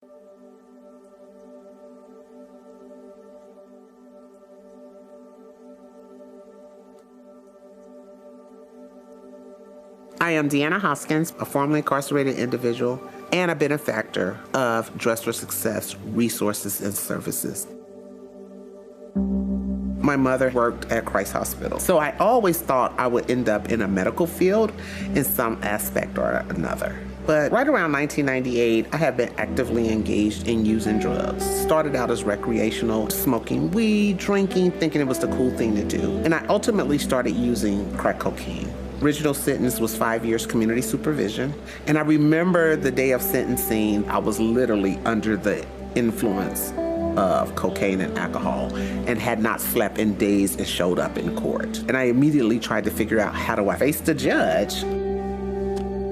I am DeAnna Hoskins, a formerly incarcerated individual and a benefactor of Dress for Success resources and services. My mother worked at Christ Hospital, so I always thought I would end up in a medical field in some aspect or another. But right around 1998, I had been actively engaged in using drugs. Started out as recreational, smoking weed, drinking, thinking it was the cool thing to do. And I ultimately started using crack cocaine. Original sentence was 5 years community supervision. And I remember the day of sentencing, I was literally under the influence of cocaine and alcohol and had not slept in days and showed up in court. And I immediately tried to figure out, how do I face the judge?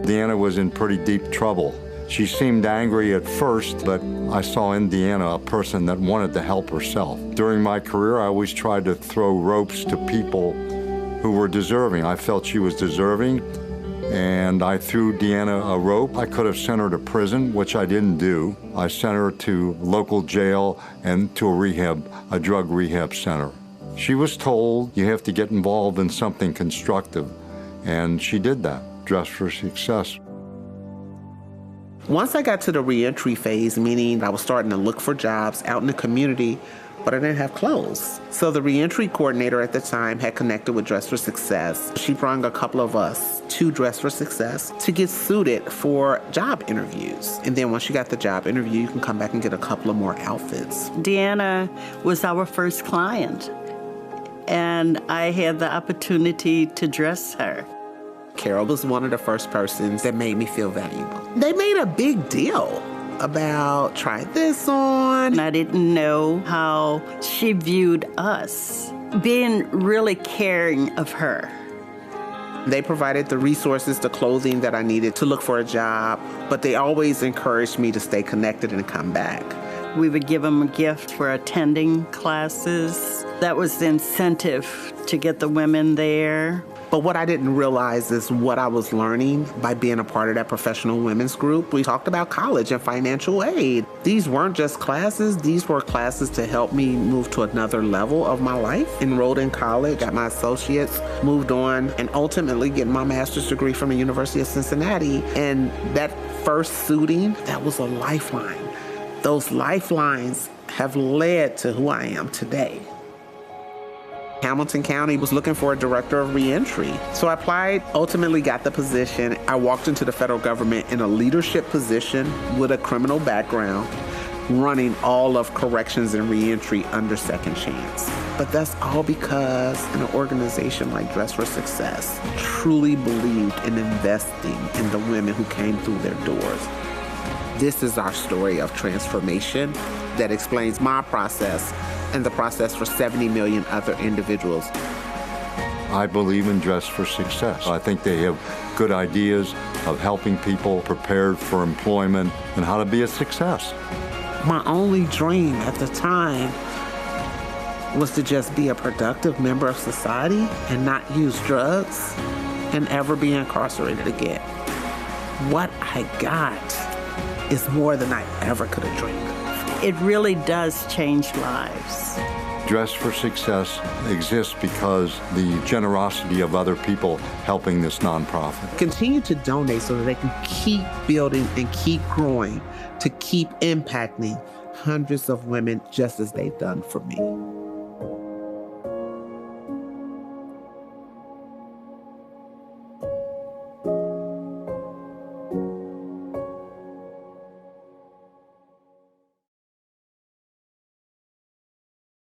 DeAnna was in pretty deep trouble. She seemed angry at first, but I saw in DeAnna a person that wanted to help herself. During my career, I always tried to throw ropes to people who were deserving. I felt she was deserving, and I threw DeAnna a rope. I could have sent her to prison, which I didn't do. I sent her to local jail and to a drug rehab center. She was told, you have to get involved in something constructive, and she did that. Dress for Success. Once I got to the reentry phase, meaning I was starting to look for jobs out in the community, but I didn't have clothes. So the reentry coordinator at the time had connected with Dress for Success. She brought a couple of us to Dress for Success to get suited for job interviews. And then once you got the job interview, you can come back and get a couple of more outfits. DeAnna was our first client, and I had the opportunity to dress her. Carol was one of the first persons that made me feel valuable. They made a big deal about try this on. I didn't know how she viewed us, being really caring of her. They provided the resources, the clothing that I needed to look for a job, but they always encouraged me to stay connected and come back. We would give them a gift for attending classes. That was the incentive to get the women there. But what I didn't realize is what I was learning by being a part of that professional women's group. We talked about college and financial aid. These weren't just classes. These were classes to help me move to another level of my life. Enrolled in college, got my associates, moved on, and ultimately getting my master's degree from the University of Cincinnati. And that first suiting, that was a lifeline. Those lifelines have led to who I am today. Hamilton County was looking for a director of reentry. So I applied, ultimately got the position. I walked into the federal government in a leadership position with a criminal background, running all of corrections and reentry under Second Chance. But that's all because an organization like Dress for Success truly believed in investing in the women who came through their doors. This is our story of transformation that explains my process and the process for 70 million other individuals. I believe in Dress for Success. I think they have good ideas of helping people prepared for employment and how to be a success. My only dream at the time was to just be a productive member of society and not use drugs and ever be incarcerated again. What I got is more than I ever could have dreamed. It really does change lives. Dress for Success exists because the generosity of other people helping this nonprofit. Continue to donate so that they can keep building and keep growing, to keep impacting hundreds of women just as they've done for me.